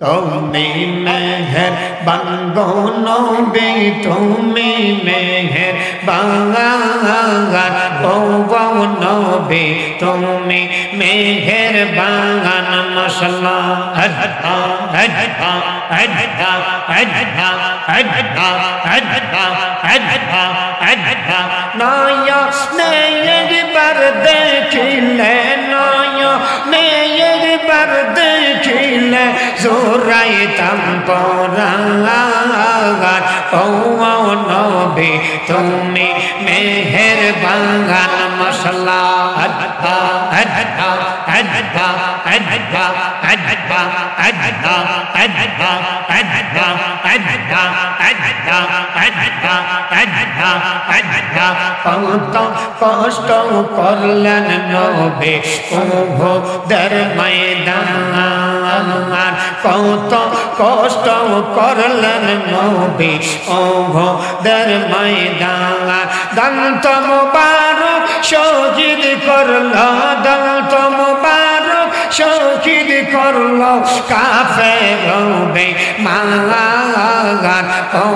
তুমি মেহেরবান গো নবী তুমি মেহেরবান ও নবী তুমি মেহেরবান মাশাআল্লাহ নয়নে একবার দেখিলে নয়নে একবার দেখিলে জোরাইতাম পরাণ ও নবী তুমি মেহেরবান মাশাআল্লাহ কত কষ্ট করলেন নবী উহুদের ময়দান কত কষ্ট করলেন নবী উহুদের ময়দান দন্ত মুবারক শহীদ করল দন্ত মুবারক শহীদ করল কাফের বেঈমান ও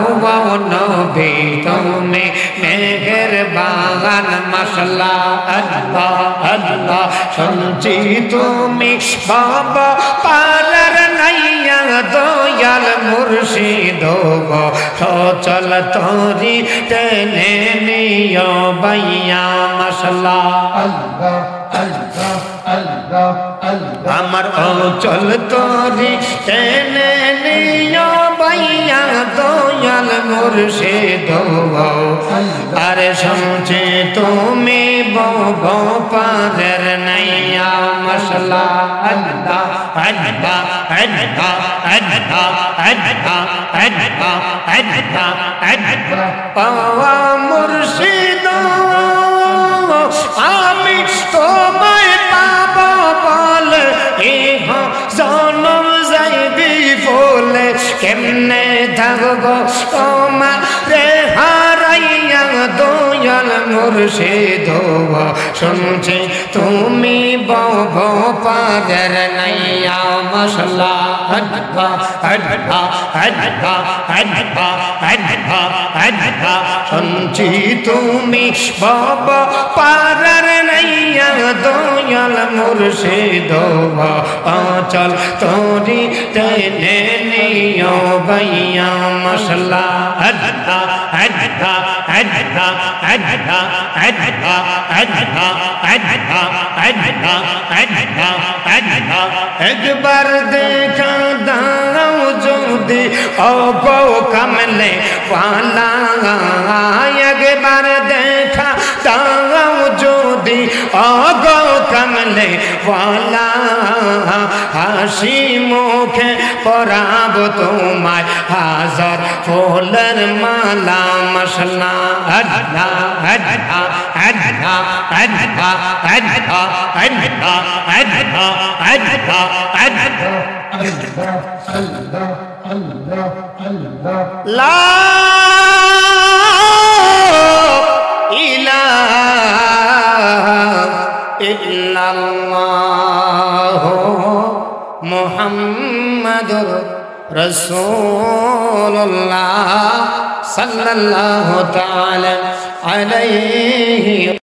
নবী তুমি মেহেরবান মাশাআল্লাহ আল্লাহ আল্লাহ শুনছি তুমি বাবা পারার নাইয়া দয়াল মুর্শিদ গো সচল তোরি টেনে নিও বাইয়া মাশাআল্লাহ আল্লাহ আল্লাহ আল্লাহ আল্লাহ আমার অচল তোরি টেনে নিও বাইয়া দয়াল মুর্শিদ গো আরে শুনছি তুমি বো পারের নাইয়া মাশাআল্লাহ আল্লাহ আল্লাহ আল্লাহ আল্লাহ আল্লাহ আল্লাহ আল্লাহ আল্লাহ মুর্শিদ আমি তোমায় পাবো বলে ইহ জনম যাইবি বলে কেমনে থাকবো তোমার রে হারাইয়া দয়াল মুর্শিদ শুনছি তুমি বো পারের নাইয়া মাশাআল্লাহ আল্লাহ আল্লাহ আল্লাহ আল্লাহ আল্লাহ আল্লাহ শুনছি তুমি বো পারের নাইয়া দয়াল মুর্শিদ অচল তোরি টেনে নিও বাইয়া মাশাআল্লাহ আল্লাহ আল্লাহ আল্লাহ আল্লাহ আল্লাহ আল্লাহ আল্লাহ আল্লাহ আল্লাহ আল্লাহ একবার দেখা দাও যদি ও গো কামলে ওয়ালা একবার দেখা দাও যদি ও গো কামলে ওয়ালা হাসি মুখে পরাব তোমায় হাজার ফুলের মালা মাশাআল্লাহ আল্লাহ আল্লাহ আল্লাহ আল্লাহ আল্লাহ আল্লাহ আল্লাহ আল্লাহ আল্লাহ আল্লাহ আল্লাহ লা ইলাহা ইল্লাল্লাহ মুহাম্মাদুর রাসূলুল্লাহ সাল্লাল্লাহু তাআলা আলাইহি